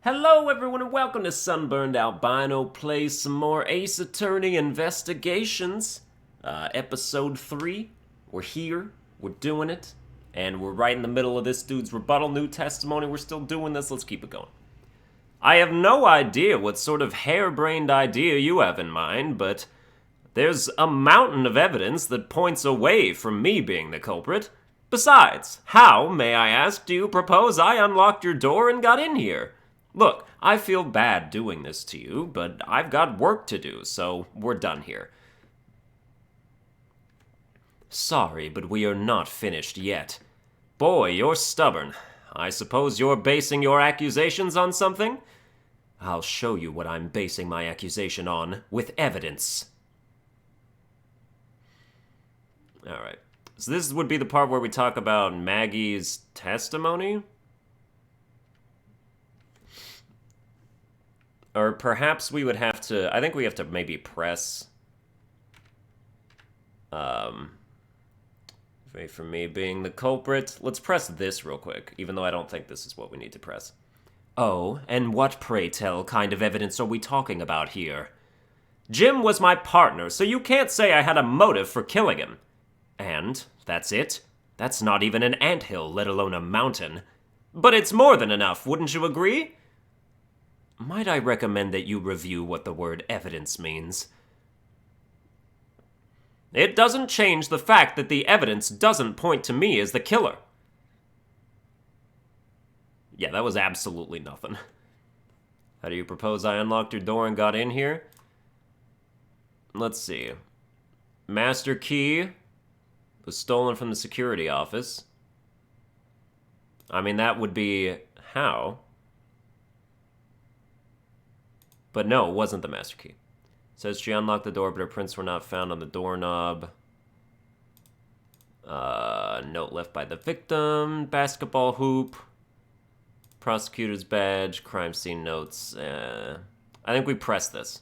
Hello everyone and welcome to Sunburned Albino plays some more Ace Attorney Investigations. Episode 3. We're here, we're doing it, and we're right in the middle of this dude's rebuttal, new testimony. We're still doing this, let's keep it going. I have no idea what sort of harebrained idea you have in mind, but there's a mountain of evidence that points away from me being the culprit. Besides, how, may I ask, do you propose I unlocked your door and got in here? Look, I feel bad doing this to you, but I've got work to do, so we're done here. Sorry, but we are not finished yet. Boy, you're stubborn. I suppose you're basing your accusations on something? I'll show you what I'm basing my accusation on, with evidence. Alright, so this would be the part where we talk about Maggie's testimony? Or perhaps we would have to, I think we have to maybe press, for me being the culprit. Let's press this real quick, even though I don't think this is what we need to press. Oh, and what, pray tell, kind of evidence are we talking about here? Jim was my partner, so you can't say I had a motive for killing him. And, that's it? That's not even an anthill, let alone a mountain. But it's more than enough, wouldn't you agree? Might I recommend that you review what the word evidence means? It doesn't change the fact that the evidence doesn't point to me as the killer. Yeah, that was absolutely nothing. How do you propose I unlocked your door and got in here? Let's see. Master key was stolen from the security office. I mean, that would be how? But no, it wasn't the master key. It says she unlocked the door, but her prints were not found on the doorknob. Note left by the victim. Basketball hoop. Prosecutor's badge. Crime scene notes. I think we press this.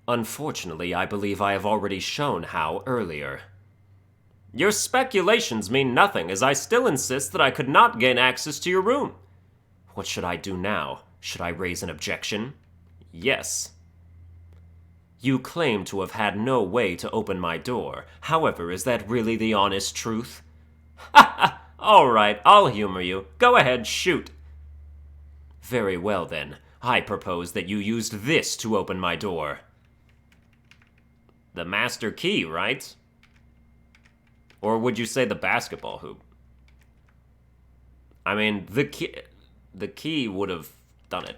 Unfortunately, I believe I have already shown how earlier. Your speculations mean nothing, as I still insist that I could not gain access to your room. What should I do now? Should I raise an objection? Yes. You claim to have had no way to open my door. However, is that really the honest truth? Ha ha! Alright, I'll humor you. Go ahead, shoot. Very well then. I propose that you used this to open my door. The master key, right? Or would you say the basketball hoop? I mean, the key would have done it.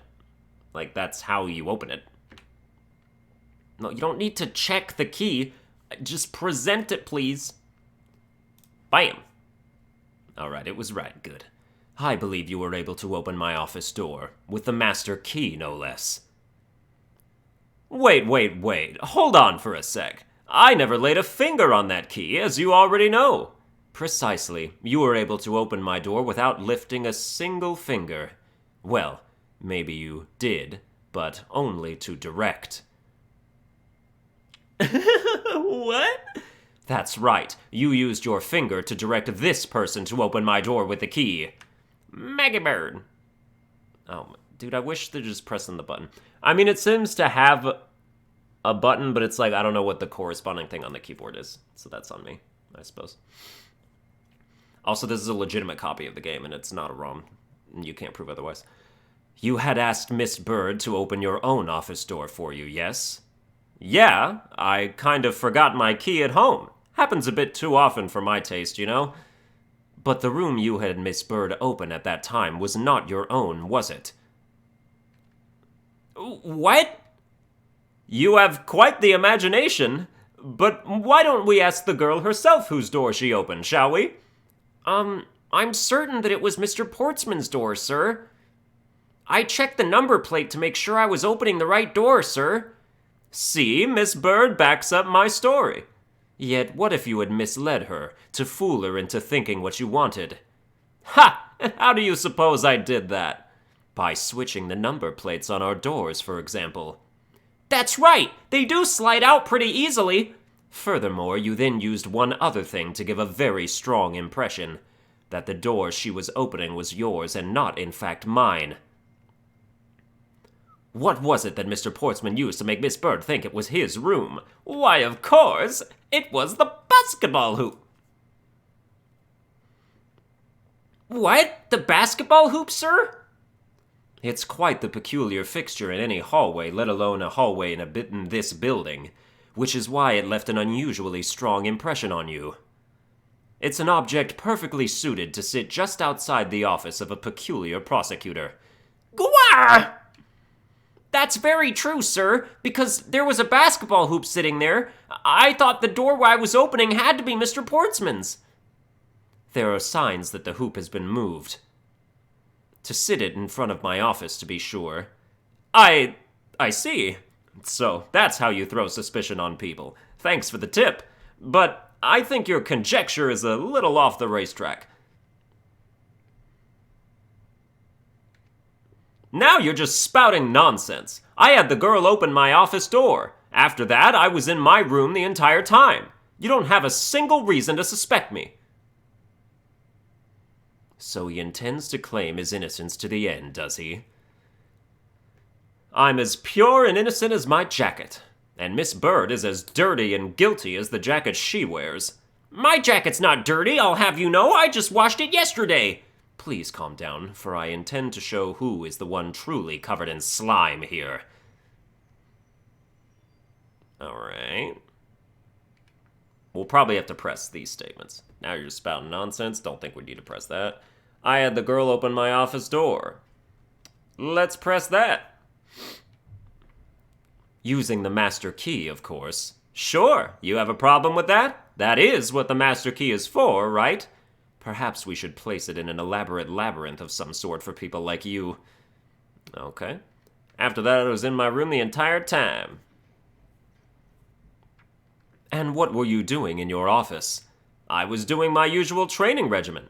Like, that's how you open it. No, you don't need to check the key. Just present it, please. Bam. Alright, it was right. Good. I believe you were able to open my office door. With the master key, no less. Wait. Hold on for a sec. I never laid a finger on that key, as you already know. Precisely. You were able to open my door without lifting a single finger. Well, maybe you did, but only to direct. What? That's right. You used your finger to direct this person to open my door with the key. Maggie Bird. Oh, dude, I wish they're just pressing the button. I mean, it seems to have a button, but it's like, I don't know what the corresponding thing on the keyboard is. So that's on me, I suppose. Also, this is a legitimate copy of the game, and it's not a ROM. You can't prove otherwise. You had asked Miss Bird to open your own office door for you, yes? Yeah, I kind of forgot my key at home. Happens a bit too often for my taste, you know? But the room you had Miss Bird open at that time was not your own, was it? What? You have quite the imagination, but why don't we ask the girl herself whose door she opened, shall we? I'm certain that it was Mr. Portsman's door, sir. I checked the number plate to make sure I was opening the right door, sir. See, Miss Bird backs up my story. Yet what if you had misled her, to fool her into thinking what you wanted? Ha! How do you suppose I did that? By switching the number plates on our doors, for example. That's right! They do slide out pretty easily. Furthermore, you then used one other thing to give a very strong impression. that the door she was opening was yours and not, in fact, mine. What was it that Mr. Portsman used to make Miss Bird think it was his room? Why, of course, it was the basketball hoop. What? The basketball hoop, sir? It's quite the peculiar fixture in any hallway, let alone a hallway in this building, which is why it left an unusually strong impression on you. It's an object perfectly suited to sit just outside the office of a peculiar prosecutor. Gwah! That's very true, sir, because there was a basketball hoop sitting there. I thought the door I was opening had to be Mr. Portsman's. There are signs that the hoop has been moved. To sit it in front of my office, to be sure. I see. So, that's how you throw suspicion on people. Thanks for the tip. But I think your conjecture is a little off the racetrack. Now you're just spouting nonsense. I had the girl open my office door. After that, I was in my room the entire time. You don't have a single reason to suspect me. So he intends to claim his innocence to the end, does he? I'm as pure and innocent as my jacket, and Miss Bird is as dirty and guilty as the jacket she wears. My jacket's not dirty, I'll have you know. I just washed it yesterday. Please calm down, for I intend to show who is the one truly covered in slime here. Alright. We'll probably have to press these statements. Now you're just spouting nonsense. Don't think we need to press that. I had the girl open my office door. Let's press that. Using the master key, of course. Sure, you have a problem with that? That is what the master key is for, right? Perhaps we should place it in an elaborate labyrinth of some sort for people like you. Okay. After that, I was in my room the entire time. And what were you doing in your office? I was doing my usual training regimen.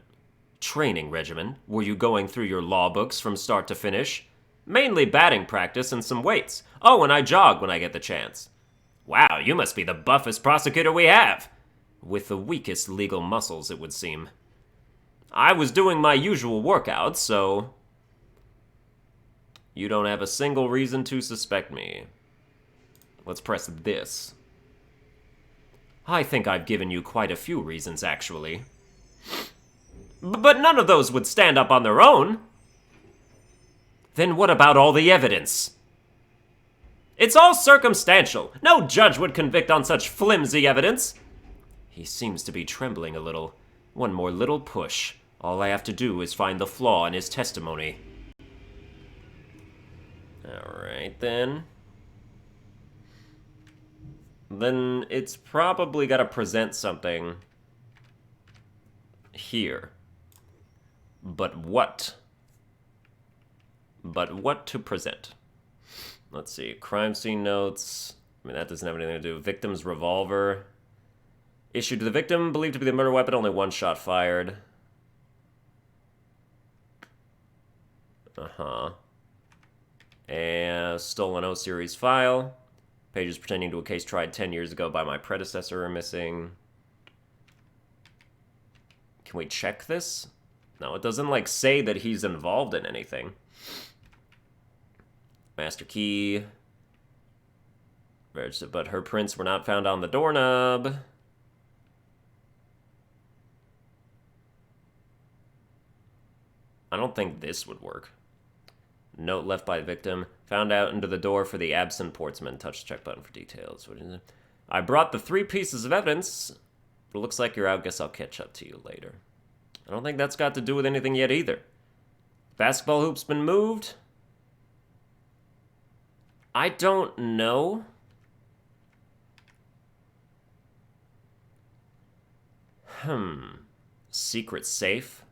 Training regimen? Were you going through your law books from start to finish? Mainly batting practice and some weights. Oh, and I jog when I get the chance. Wow, you must be the buffest prosecutor we have. With the weakest legal muscles, it would seem. I was doing my usual workouts, so... You don't have a single reason to suspect me. Let's press this. I think I've given you quite a few reasons, actually. But none of those would stand up on their own. Then what about all the evidence? It's all circumstantial. No judge would convict on such flimsy evidence. He seems to be trembling a little. One more little push. All I have to do is find the flaw in his testimony. Alright, then. Then it's probably got to present something here. But what? But what to present? Let's see. Crime scene notes. I mean, that doesn't have anything to do. Victim's revolver. Issued to the victim, believed to be the murder weapon, only one shot fired. And stolen O-series file. Pages pertaining to a case tried 10 years ago by my predecessor are missing. Can we check this? No, it doesn't, like, say that he's involved in anything. Master key. But her prints were not found on the doorknob. I don't think this would work. Note left by victim. Found out into the door for the absent Portsman. Touch the check button for details. What is it? I brought the 3 pieces of evidence. It looks like you're out. Guess I'll catch up to you later. I don't think that's got to do with anything yet either. Basketball hoop's been moved. I don't know. Secret safe.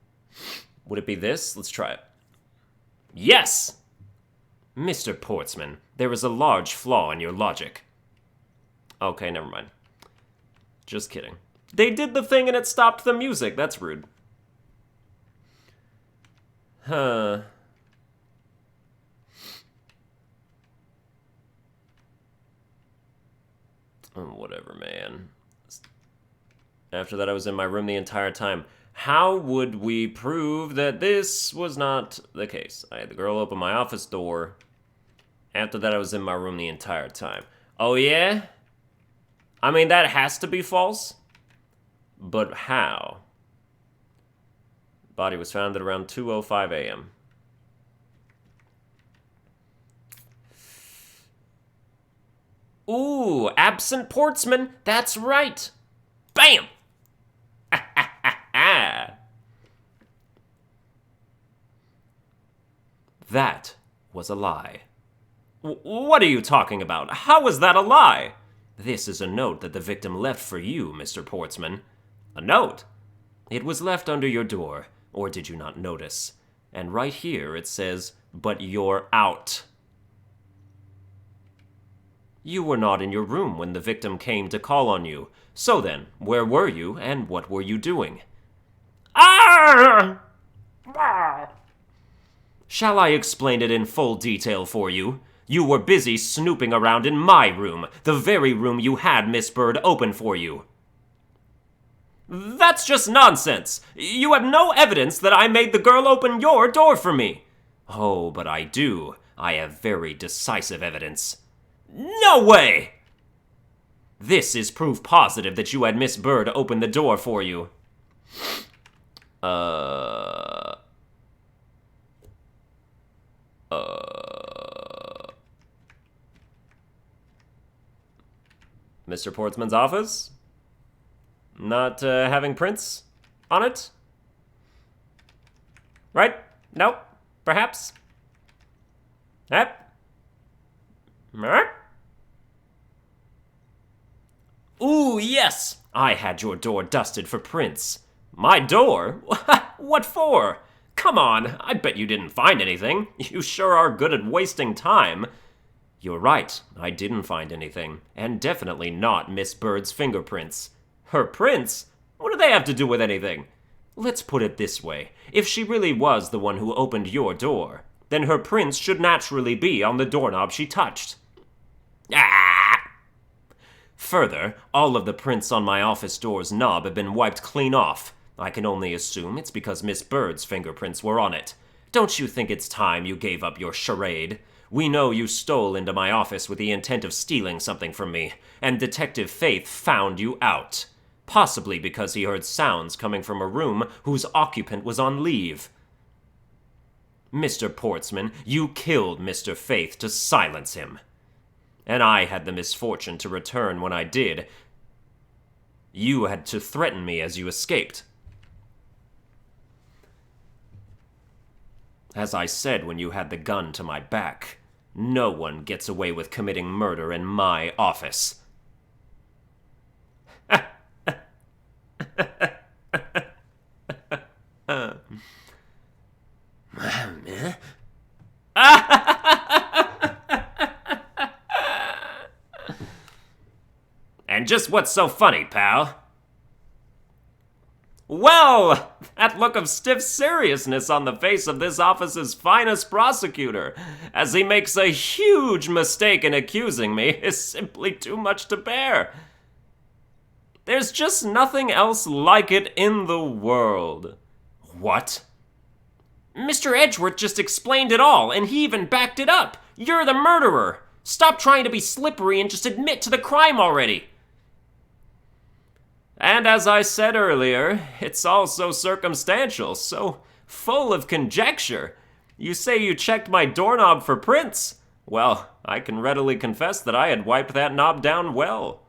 Would it be this? Let's try it. Yes! Mr. Portsman, there is a large flaw in your logic. Okay, never mind. Just kidding. They did the thing and it stopped the music. That's rude. Huh. Oh, whatever, man. After that, I was in my room the entire time. How would we prove that this was not the case? I had the girl open my office door. After that, I was in my room the entire time. Oh, yeah? I mean, that has to be false. But how? Body was found at around 2:05 a.m. Ooh, absent portsman. That's right. Bam! That was a lie. What are you talking about? How is that a lie? This is a note that the victim left for you, Mr. Portsman. A note? It was left under your door, or did you not notice? And right here it says, "But you're out." You were not in your room when the victim came to call on you. So then, where were you, and what were you doing? Ah! Shall I explain it in full detail for you? You were busy snooping around in my room, the very room you had Miss Bird open for you. That's just nonsense. You have no evidence that I made the girl open your door for me. Oh, but I do. I have very decisive evidence. No way! This is proof positive that you had Miss Bird open the door for you. Mr. Portsman's office? Not having prints on it? Right? No? Perhaps? Yep. Ooh, yes! I had your door dusted for prints. My door? What for? Come on, I bet you didn't find anything. You sure are good at wasting time. You're right, I didn't find anything, and definitely not Miss Bird's fingerprints. Her prints? What do they have to do with anything? Let's put it this way. If she really was the one who opened your door, then her prints should naturally be on the doorknob she touched. Ah! Further, all of the prints on my office door's knob have been wiped clean off. I can only assume it's because Miss Bird's fingerprints were on it. Don't you think it's time you gave up your charade? We know you stole into my office with the intent of stealing something from me, and Detective Faith found you out. Possibly because he heard sounds coming from a room whose occupant was on leave. Mr. Portsman, you killed Mr. Faith to silence him. And I had the misfortune to return when I did. You had to threaten me as you escaped. As I said when you had the gun to my back, no one gets away with committing murder in my office. And just what's so funny, pal? Well, that look of stiff seriousness on the face of this office's finest prosecutor, as he makes a huge mistake in accusing me, is simply too much to bear. There's just nothing else like it in the world. What? Mr. Edgeworth just explained it all, and he even backed it up. You're the murderer. Stop trying to be slippery and just admit to the crime already. And as I said earlier, it's all so circumstantial, so full of conjecture. You say you checked my doorknob for prints. Well, I can readily confess that I had wiped that knob down well.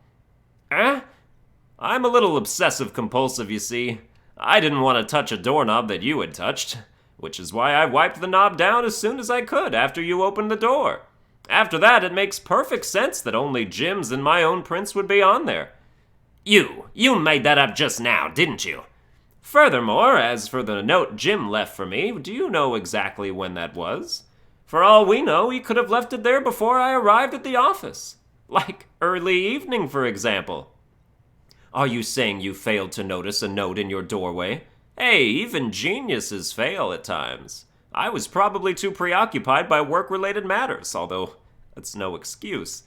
I'm a little obsessive-compulsive, you see. I didn't want to touch a doorknob that you had touched, which is why I wiped the knob down as soon as I could after you opened the door. After that, it makes perfect sense that only Jim's and my own prints would be on there. You made that up just now, didn't you? Furthermore, as for the note Jim left for me, do you know exactly when that was? For all we know, he could have left it there before I arrived at the office. Like early evening, for example. Are you saying you failed to notice a note in your doorway? Hey, even geniuses fail at times. I was probably too preoccupied by work-related matters, although that's no excuse.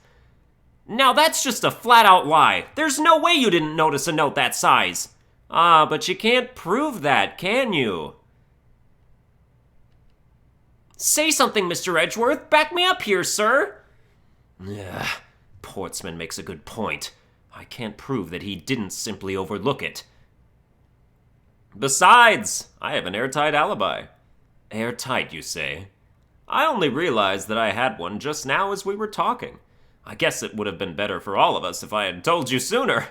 Now that's just a flat-out lie. There's no way you didn't notice a note that size. Ah, but you can't prove that, can you? Say something, Mr. Edgeworth. Back me up here, sir. Ugh, Portsman makes a good point. I can't prove that he didn't simply overlook it. Besides, I have an airtight alibi. Airtight, you say? I only realized that I had one just now as we were talking. I guess it would have been better for all of us if I had told you sooner.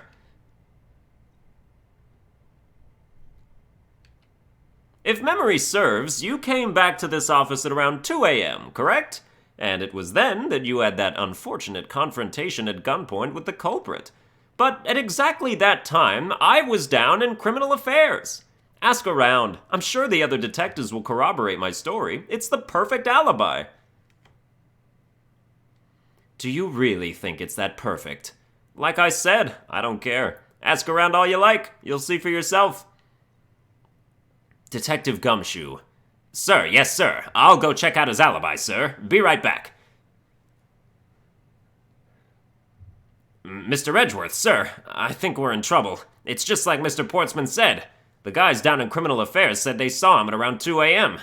If memory serves, you came back to this office at around 2 a.m., correct? And it was then that you had that unfortunate confrontation at gunpoint with the culprit. But at exactly that time, I was down in criminal affairs. Ask around. I'm sure the other detectives will corroborate my story. It's the perfect alibi. Do you really think it's that perfect? Like I said, I don't care. Ask around all you like. You'll see for yourself. Detective Gumshoe. Sir, yes, sir. I'll go check out his alibi, sir. Be right back. Mr. Edgeworth, sir, I think we're in trouble. It's just like Mr. Portsman said. The guys down in criminal affairs said they saw him at around 2 a.m.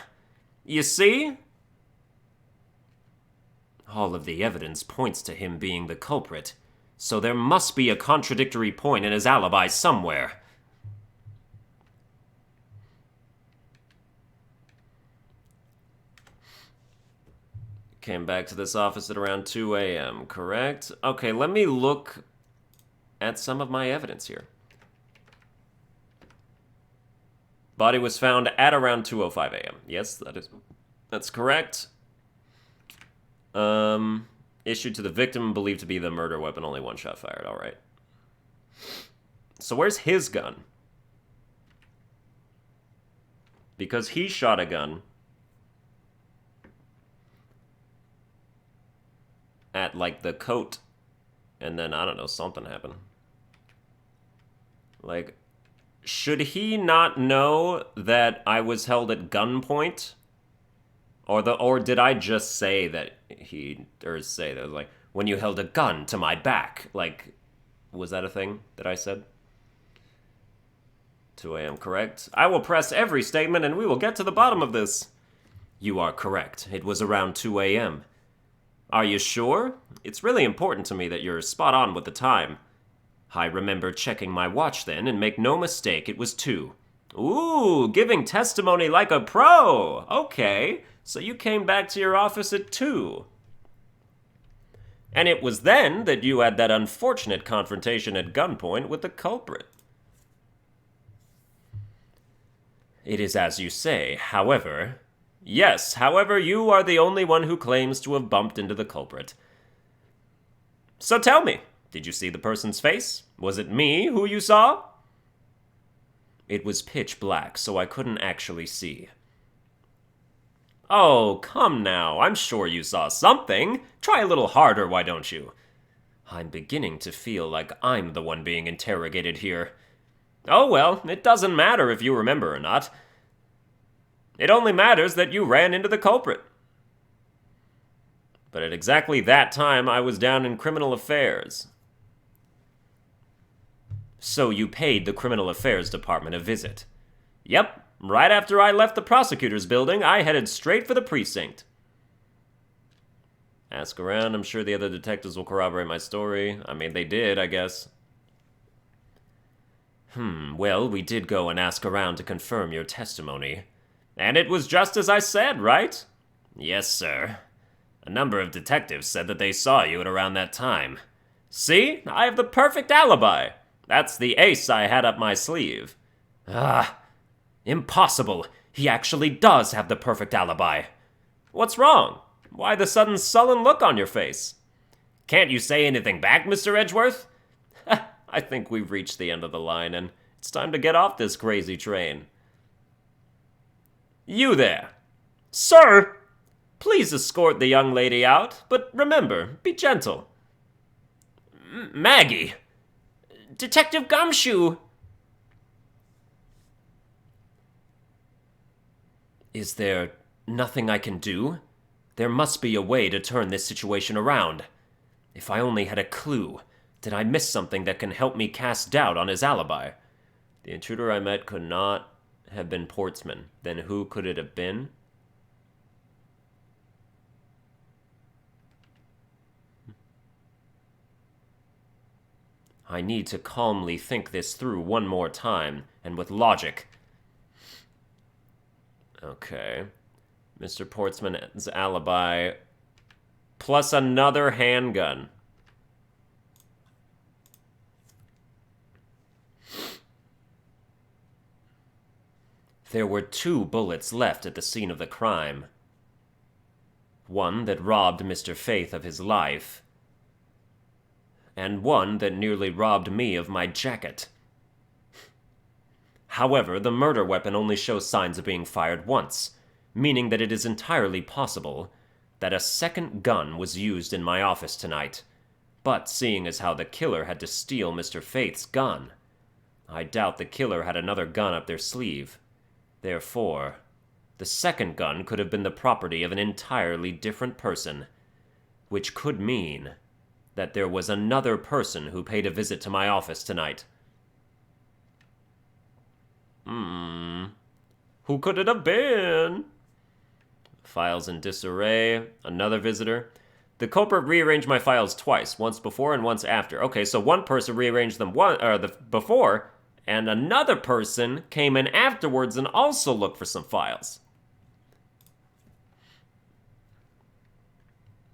You see? All of the evidence points to him being the culprit, so there must be a contradictory point in his alibi somewhere. Came back to this office at around 2 a.m., correct? Okay, let me look at some of my evidence here. Body was found at around 2:05 a.m. Yes, that's correct. Issued to the victim, believed to be the murder weapon, only one shot fired. All right. So where's his gun? Because he shot a gun at, like, the coat, and then, I don't know, something happened. Like, should he not know that I was held at gunpoint? Or did I just say that like, when you held a gun to my back? Like, was that a thing that I said? 2 a.m., correct? I will press every statement and we will get to the bottom of this. You are correct. It was around 2 a.m. Are you sure? It's really important to me that you're spot on with the time. I remember checking my watch then, and make no mistake, it was 2. Ooh, giving testimony like a pro! Okay, so you came back to your office at 2. And it was then that you had that unfortunate confrontation at gunpoint with the culprit. It is as you say, however... Yes, however, you are the only one who claims to have bumped into the culprit. So tell me, did you see the person's face? Was it me who you saw? It was pitch black, so I couldn't actually see. Oh, come now, I'm sure you saw something. Try a little harder, why don't you? I'm beginning to feel like I'm the one being interrogated here. Oh well, it doesn't matter if you remember or not. It only matters that you ran into the culprit. But at exactly that time, I was down in criminal affairs. So you paid the criminal affairs department a visit? Yep, right after I left the prosecutor's building, I headed straight for the precinct. Ask around, I'm sure the other detectives will corroborate my story. I mean, they did, I guess. Well, we did go and ask around to confirm your testimony. And it was just as I said, right? Yes, sir. A number of detectives said that they saw you at around that time. See? I have the perfect alibi. That's the ace I had up my sleeve. Ah, impossible. He actually does have the perfect alibi. What's wrong? Why the sudden sullen look on your face? Can't you say anything back, Mr. Edgeworth? I think we've reached the end of the line, and it's time to get off this crazy train. You there. Sir! Please escort the young lady out, but remember, be gentle. Maggie! Detective Gumshoe! Is there nothing I can do? There must be a way to turn this situation around. If I only had a clue. Did I miss something that can help me cast doubt on his alibi? The intruder I met could not have been Portsman. Then who could it have been? I need to calmly think this through one more time, and with logic. Okay. Mr. Portsman's alibi, plus another handgun. There were 2 bullets left at the scene of the crime. One that robbed Mr. Faith of his life, and one that nearly robbed me of my jacket. However, the murder weapon only shows signs of being fired once, meaning that it is entirely possible that a second gun was used in my office tonight. But seeing as how the killer had to steal Mr. Faith's gun, I doubt the killer had another gun up their sleeve. Therefore, the second gun could have been the property of an entirely different person, which could mean that there was another person who paid a visit to my office tonight. Who could it have been? Files in disarray. Another visitor. The culprit rearranged my files twice, once before and once after. Okay, so one person rearranged them before, and another person came in afterwards and also looked for some files.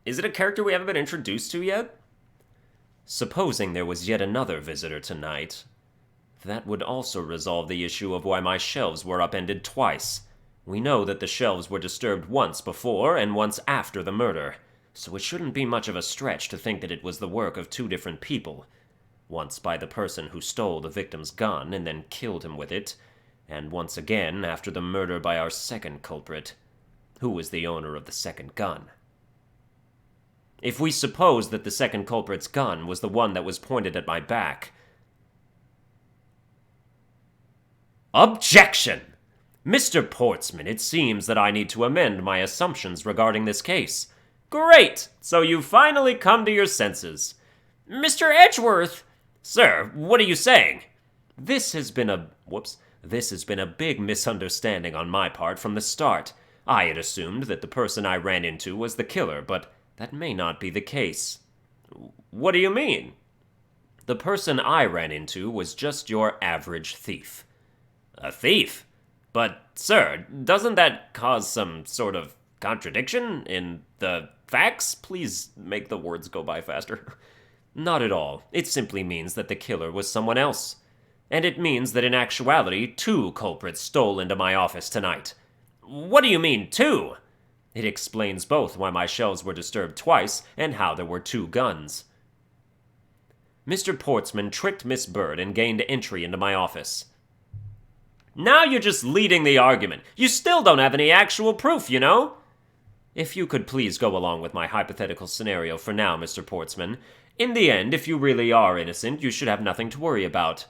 Is it a character we haven't been introduced to yet? Supposing there was yet another visitor tonight, that would also resolve the issue of why my shelves were upended twice. We know that the shelves were disturbed once before and once after the murder, so it shouldn't be much of a stretch to think that it was the work of 2 different people. Once by the person who stole the victim's gun and then killed him with it, and once again after the murder by our second culprit, who was the owner of the second gun. If we suppose that the second culprit's gun was the one that was pointed at my back... Objection! Mr. Portsman, it seems that I need to amend my assumptions regarding this case. Great! So you've finally come to your senses. Mr. Edgeworth! Sir, what are you saying? This has been a big misunderstanding on my part from the start. I had assumed that the person I ran into was the killer, but that may not be the case. What do you mean? The person I ran into was just your average thief. A thief? But, sir, doesn't that cause some sort of contradiction in the facts? Please make the words go by faster. Not at all. It simply means that the killer was someone else. And it means that in actuality, 2 culprits stole into my office tonight. What do you mean, 2? It explains both why my shelves were disturbed twice and how there were 2 guns. Mr. Portsman tricked Miss Bird and gained entry into my office. Now you're just leading the argument. You still don't have any actual proof, you know? If you could please go along with my hypothetical scenario for now, Mr. Portsman. In the end, if you really are innocent, you should have nothing to worry about.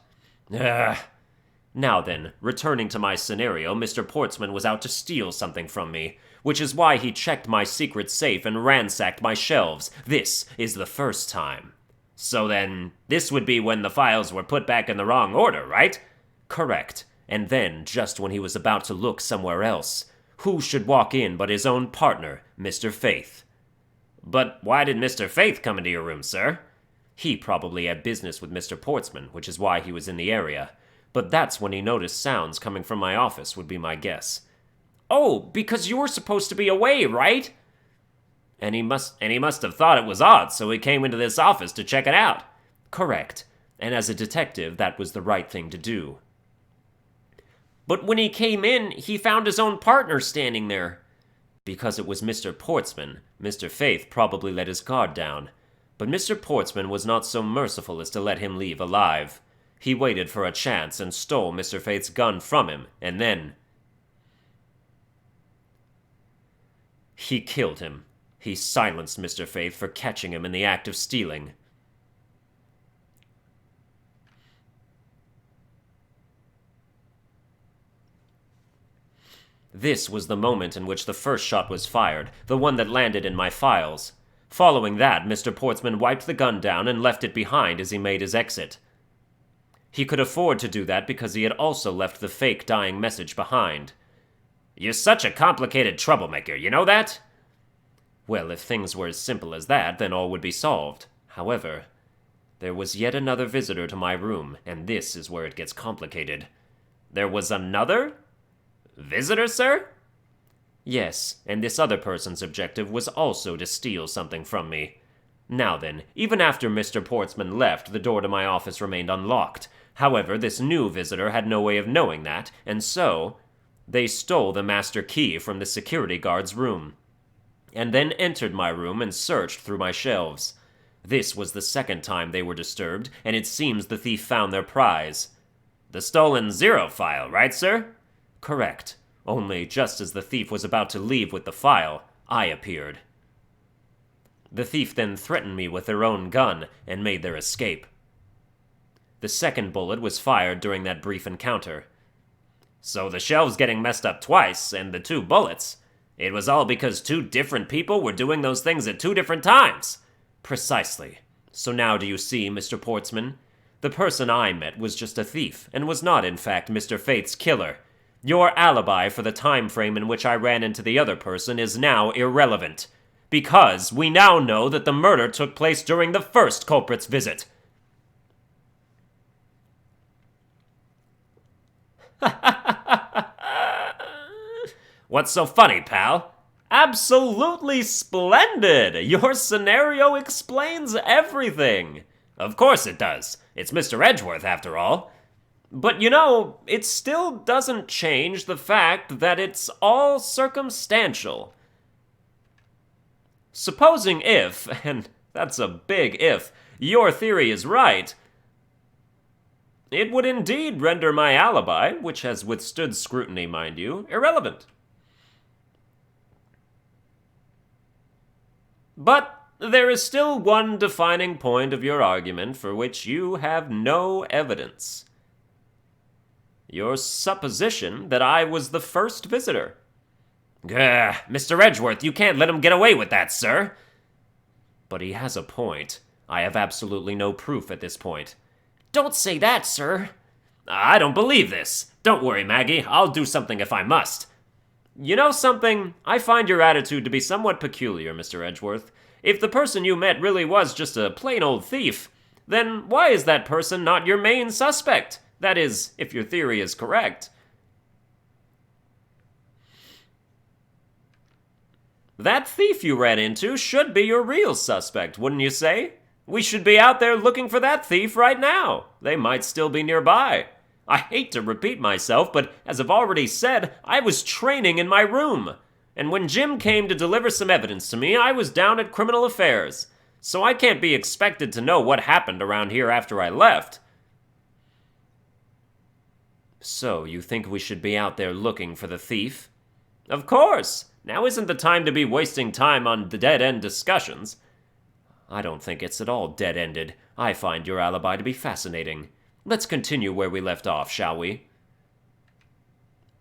Now then, returning to my scenario, Mr. Portsman was out to steal something from me, which is why he checked my secret safe and ransacked my shelves. This is the first time. So then, this would be when the files were put back in the wrong order, right? Correct. And then, just when he was about to look somewhere else, who should walk in but his own partner, Mr. Faith? But why did Mr. Faith come into your room, sir? He probably had business with Mr. Portsman, which is why he was in the area. But that's when he noticed sounds coming from my office, would be my guess. Oh, because you were supposed to be away, right? And he must have thought it was odd, so he came into this office to check it out. Correct. And as a detective, that was the right thing to do. But when he came in, he found his own partner standing there. Because it was Mr. Portsman, Mr. Faith probably let his guard down. But Mr. Portsman was not so merciful as to let him leave alive. He waited for a chance and stole Mr. Faith's gun from him, and then... he killed him. He silenced Mr. Faith for catching him in the act of stealing. This was the moment in which the first shot was fired, the one that landed in my files. Following that, Mr. Portsman wiped the gun down and left it behind as he made his exit. He could afford to do that because he had also left the fake dying message behind. You're such a complicated troublemaker, you know that? Well, if things were as simple as that, then all would be solved. However, there was yet another visitor to my room, and this is where it gets complicated. There was another? Visitor, sir? Yes, and this other person's objective was also to steal something from me. Now then, even after Mr. Portsman left, the door to my office remained unlocked. However, this new visitor had no way of knowing that, and so they stole the master key from the security guard's room, and then entered my room and searched through my shelves. This was the second time they were disturbed, and it seems the thief found their prize. The stolen zero file, right, sir? Correct. Only just as the thief was about to leave with the file, I appeared. The thief then threatened me with their own gun and made their escape. The second bullet was fired during that brief encounter. So the shelves getting messed up twice, and the 2 bullets, it was all because 2 different people were doing those things at 2 different times. Precisely. So now do you see, Mr. Portsman? The person I met was just a thief, and was not, in fact, Mr. Faith's killer. Your alibi for the time frame in which I ran into the other person is now irrelevant, because we now know that the murder took place during the first culprit's visit. What's so funny, pal? Absolutely splendid! Your scenario explains everything. Of course it does. It's Mr. Edgeworth, after all. But you know, it still doesn't change the fact that it's all circumstantial. Supposing if, and that's a big if, your theory is right, it would indeed render my alibi, which has withstood scrutiny, mind you, irrelevant. But there is still one defining point of your argument for which you have no evidence. Your supposition that I was the first visitor. Gah, Mr. Edgeworth, you can't let him get away with that, sir. But he has a point. I have absolutely no proof at this point. Don't say that, sir. I don't believe this. Don't worry, Maggie. I'll do something if I must. You know something? I find your attitude to be somewhat peculiar, Mr. Edgeworth. If the person you met really was just a plain old thief, then why is that person not your main suspect? That is, if your theory is correct. That thief you ran into should be your real suspect, wouldn't you say? We should be out there looking for that thief right now. They might still be nearby. I hate to repeat myself, but as I've already said, I was training in my room. And when Jim came to deliver some evidence to me, I was down at Criminal Affairs. So I can't be expected to know what happened around here after I left. So, you think we should be out there looking for the thief? Of course! Now isn't the time to be wasting time on the dead-end discussions. I don't think it's at all dead-ended. I find your alibi to be fascinating. Let's continue where we left off, shall we?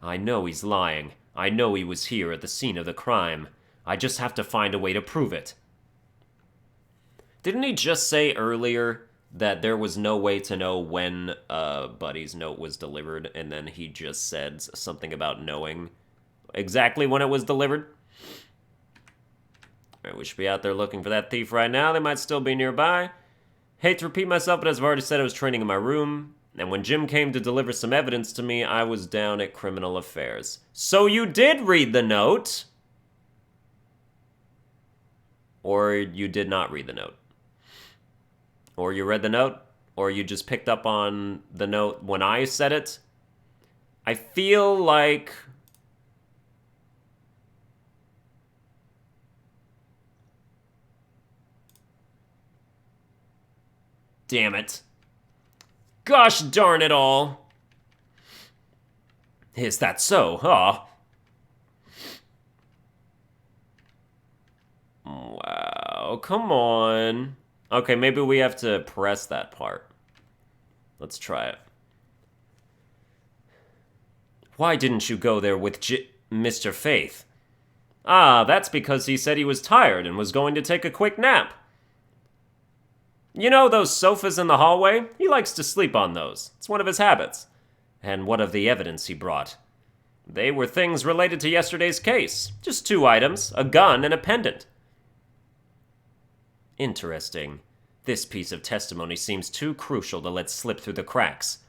I know he's lying. I know he was here at the scene of the crime. I just have to find a way to prove it. Didn't he just say earlier that there was no way to know when Buddy's note was delivered, and then he just said something about knowing exactly when it was delivered? Alright, we should be out there looking for that thief right now. They might still be nearby. Hate to repeat myself, but as I've already said, I was training in my room. And when Jim came to deliver some evidence to me, I was down at Criminal Affairs. So you did read the note? Or you did not read the note? Or you read the note? Or you just picked up on the note when I said it? I feel like... Damn it. Gosh darn it all. Is that so, huh? Wow, come on. Okay, maybe we have to press that part. Let's try it. Why didn't you go there with Mr. Faith? Ah, that's because he said he was tired and was going to take a quick nap. You know those sofas in the hallway? He likes to sleep on those. It's one of his habits. And what of the evidence he brought? They were things related to yesterday's case. Just 2 items, a gun and a pendant. Interesting. This piece of testimony seems too crucial to let slip through the cracks.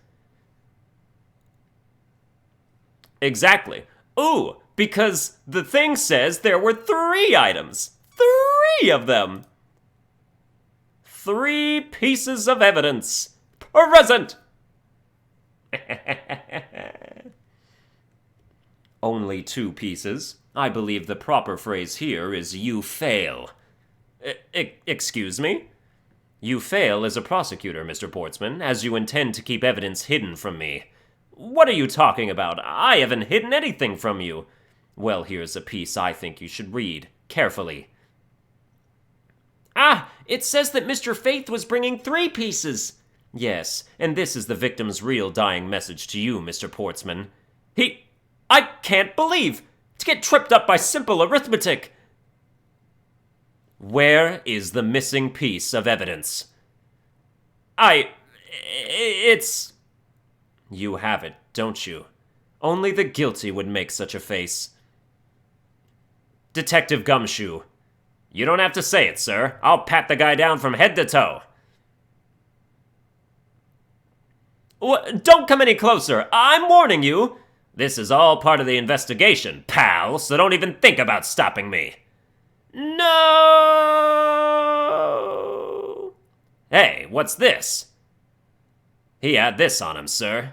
Exactly. Ooh, because the thing says there were 3 items. 3 of them. 3 pieces of evidence. Present! Only 2 pieces. I believe the proper phrase here is you fail. Excuse me? You fail as a prosecutor, Mr. Portsman, as you intend to keep evidence hidden from me. What are you talking about? I haven't hidden anything from you. Well, here's a piece I think you should read carefully. Ah, it says that Mr. Faith was bringing 3 pieces. Yes, and this is the victim's real dying message to you, Mr. Portsman. I can't believe! To get tripped up by simple arithmetic! Where is the missing piece of evidence? It's... You have it, don't you? Only the guilty would make such a face. Detective Gumshoe. You don't have to say it, sir. I'll pat the guy down from head to toe. Don't come any closer. I'm warning you. This is all part of the investigation, pal, so don't even think about stopping me. No! Hey, what's this? He had this on him, sir.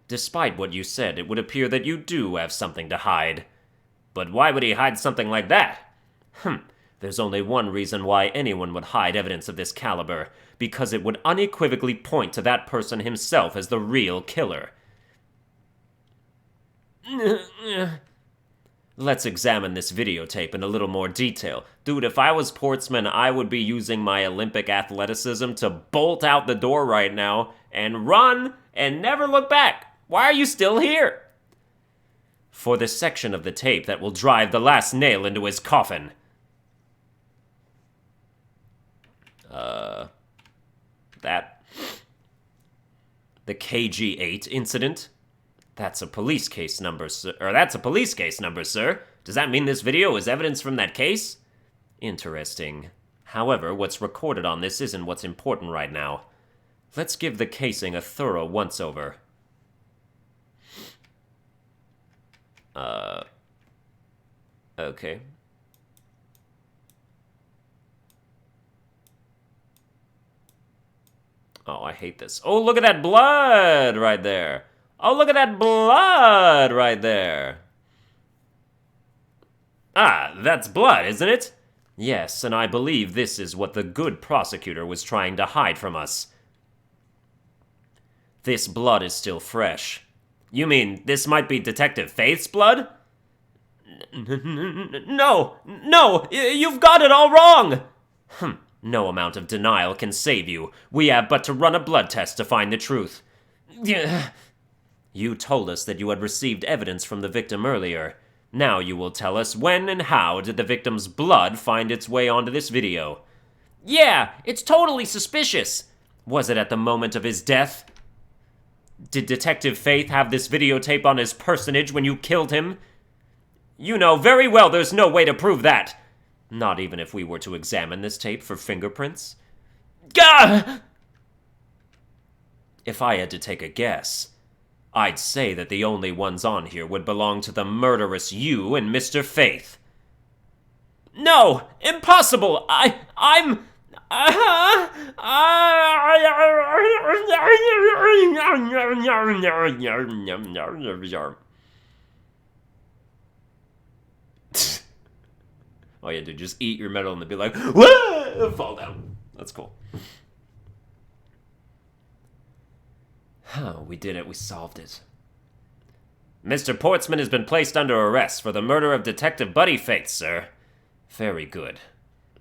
Despite what you said, it would appear that you do have something to hide. But why would he hide something like that? There's only one reason why anyone would hide evidence of this caliber, because it would unequivocally point to that person himself as the real killer. Let's examine this videotape in a little more detail. Dude, if I was Portsman, I would be using my Olympic athleticism to bolt out the door right now and run and never look back. Why are you still here? For the section of the tape that will drive the last nail into his coffin. The KG-8 incident? That's a police case number, sir. Does that mean this video is evidence from that case? Interesting. However, what's recorded on this isn't what's important right now. Let's give the casing a thorough once-over. Okay. Oh, I hate this. Oh, look at that blood right there. Oh, look at that blood right there. Ah, that's blood, isn't it? Yes, and I believe this is what the good prosecutor was trying to hide from us. This blood is still fresh. You mean this might be Detective Faith's blood? No, you've got it all wrong! No amount of denial can save you. We have but to run a blood test to find the truth. You told us that you had received evidence from the victim earlier. Now you will tell us when and how did the victim's blood find its way onto this video. Yeah, it's totally suspicious. Was it at the moment of his death? Did Detective Faith have this videotape on his personage when you killed him? You know very well there's no way to prove that. Not even if we were to examine this tape for fingerprints. Gah! If I had to take a guess, I'd say that the only ones on here would belong to the murderous you and Mr. Faith. No! Impossible! I'm... Oh yeah, dude, just eat your medal and be like, whoa, fall down. That's cool. We did it. We solved it. Mr. Portsman has been placed under arrest for the murder of Detective Buddy Faith, sir. Very good.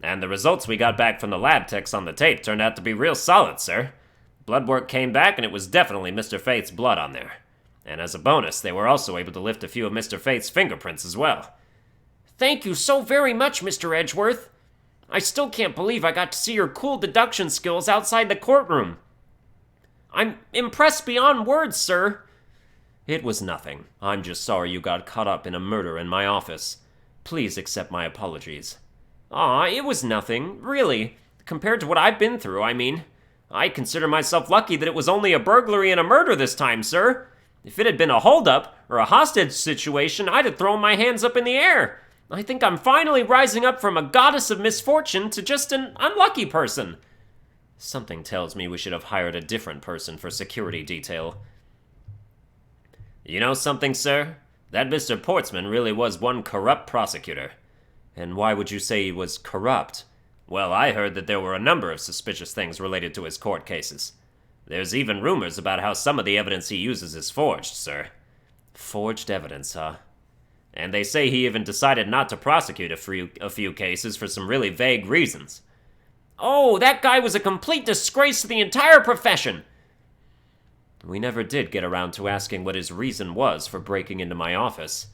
And the results we got back from the lab techs on the tape turned out to be real solid, sir. Blood work came back and it was definitely Mr. Faith's blood on there. And as a bonus, they were also able to lift a few of Mr. Faith's fingerprints as well. Thank you so very much, Mr. Edgeworth. I still can't believe I got to see your cool deduction skills outside the courtroom. I'm impressed beyond words, sir. It was nothing. I'm just sorry you got caught up in a murder in my office. Please accept my apologies. Aw, it was nothing, really. Compared to what I've been through, I mean. I consider myself lucky that it was only a burglary and a murder this time, sir. If it had been a holdup or a hostage situation, I'd have thrown my hands up in the air. I think I'm finally rising up from a goddess of misfortune to just an unlucky person. Something tells me we should have hired a different person for security detail. You know something, sir? That Mr. Portsman really was one corrupt prosecutor. And why would you say he was corrupt? Well, I heard that there were a number of suspicious things related to his court cases. There's even rumors about how some of the evidence he uses is forged, sir. Forged evidence, huh? And they say he even decided not to prosecute a few cases for some really vague reasons. Oh, that guy was a complete disgrace to the entire profession! We never did get around to asking what his reason was for breaking into my office.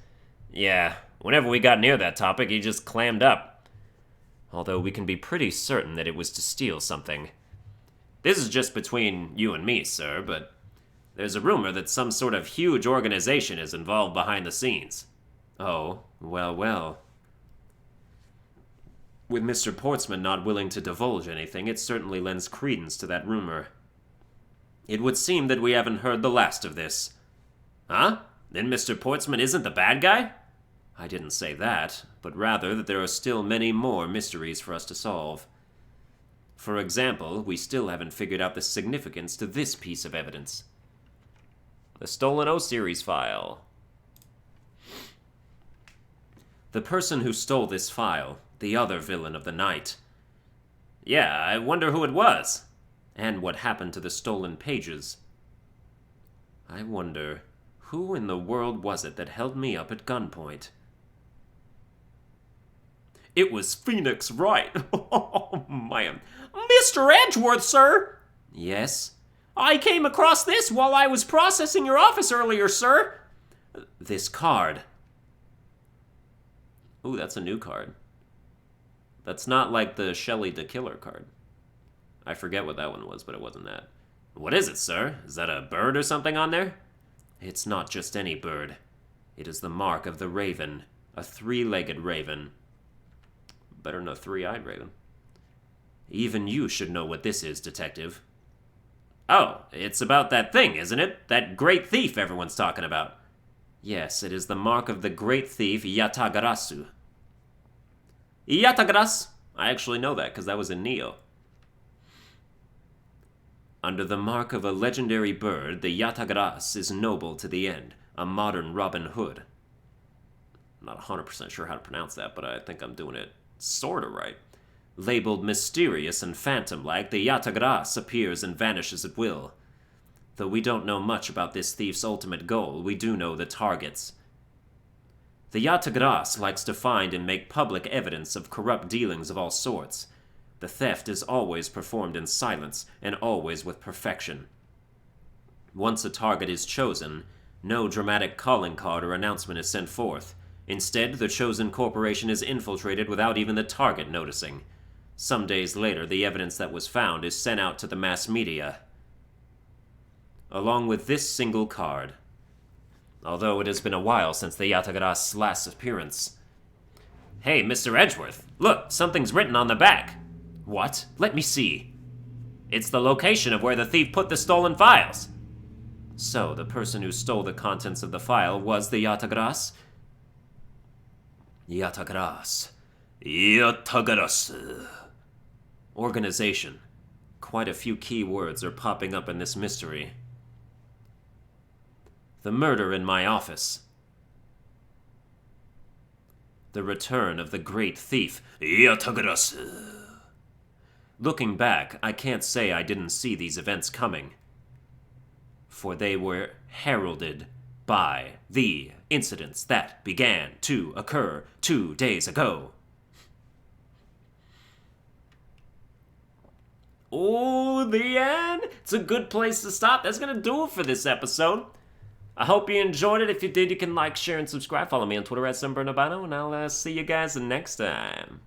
Yeah, whenever we got near that topic, he just clammed up. Although we can be pretty certain that it was to steal something. This is just between you and me, sir, but there's a rumor that some sort of huge organization is involved behind the scenes. Oh, well. With Mr. Portsman not willing to divulge anything, it certainly lends credence to that rumor. It would seem that we haven't heard the last of this. Huh? Then Mr. Portsman isn't the bad guy? I didn't say that, but rather that there are still many more mysteries for us to solve. For example, we still haven't figured out the significance to this piece of evidence. The stolen O-Series file. The person who stole this file, the other villain of the night. Yeah, I wonder who it was. And what happened to the stolen pages. I wonder, who in the world was it that held me up at gunpoint? It was Phoenix Wright. Oh, man. Mr. Edgeworth, sir! Yes? I came across this while I was processing your office earlier, sir. This card. Ooh, that's a new card. That's not like the Shelley the Killer card. I forget what that one was, but it wasn't that. What is it, sir? Is that a bird or something on there? It's not just any bird. It is the mark of the raven. A three-legged raven. Better than a three-eyed raven. Even you should know what this is, detective. Oh, it's about that thing, isn't it? That great thief everyone's talking about. Yes, it is the mark of the great thief Yatagarasu. Yatagaras! I actually know that, because that was in Neo. Under the mark of a legendary bird, the Yatagaras is noble to the end, a modern Robin Hood. I'm not 100% sure how to pronounce that, but I think I'm doing it sorta right. Labeled mysterious and phantom-like, the Yatagaras appears and vanishes at will. Though we don't know much about this thief's ultimate goal, we do know the targets. The Yatagaras likes to find and make public evidence of corrupt dealings of all sorts. The theft is always performed in silence, and always with perfection. Once a target is chosen, no dramatic calling card or announcement is sent forth. Instead, the chosen corporation is infiltrated without even the target noticing. Some days later, the evidence that was found is sent out to the mass media, along with this single card. Although it has been a while since the Yatagaras' last appearance. Hey, Mr. Edgeworth, look, something's written on the back. What? Let me see. It's the location of where the thief put the stolen files. So, the person who stole the contents of the file was the Yatagaras? Yatagaras. Yatagaras. Organization. Quite a few key words are popping up in this mystery. The murder in my office. The return of the great thief, Yatagaras. Looking back, I can't say I didn't see these events coming. For they were heralded by the incidents that began to occur 2 days ago. Oh, the end! It's a good place to stop. That's gonna do it for this episode. I hope you enjoyed it. If you did, you can like, share, and subscribe. Follow me on Twitter at Sunburned Albino, and I'll see you guys next time.